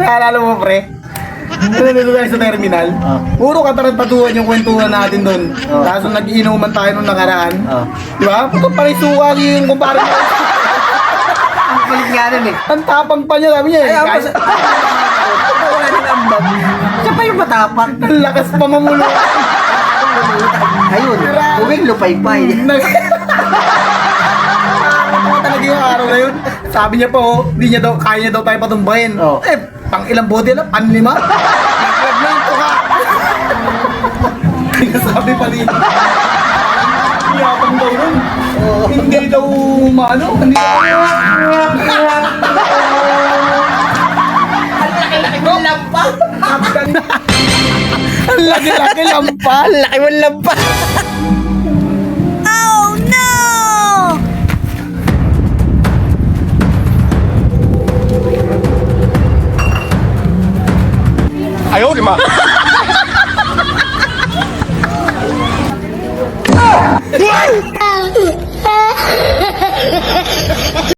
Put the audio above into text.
Naalala mo, pre? Nandito tayo sa terminal. Puro katarantaduhan yung kwentuhan natin doon. Kaso nag-iinuman tayo nung nakaraan. Di ba? Puto palisuwa yung kumpare mo. Ang kulit nga nun eh. Ang tapang pa niya, sabi niya eh. Ay, Kahit wala nang ambag. Siya pa yung matapang. ang lakas pa mamulo. Ayun, uwing lupay-pay. Nakakatawa talaga yung araw na yun. Sabi niya pa, oh, hindi niya daw, kaya niya daw tayo patumbahin. Oh. Eh, pang ilang bote lang, panlima. Nag-laglag ko ka. Sabi pa rin. Yabang daw nun. Hindi daw maano. Hindi daw. Ang lampa. Ang laki-laki lampa. Ang laki mong lampa. Oh no! Ayaw, di ma.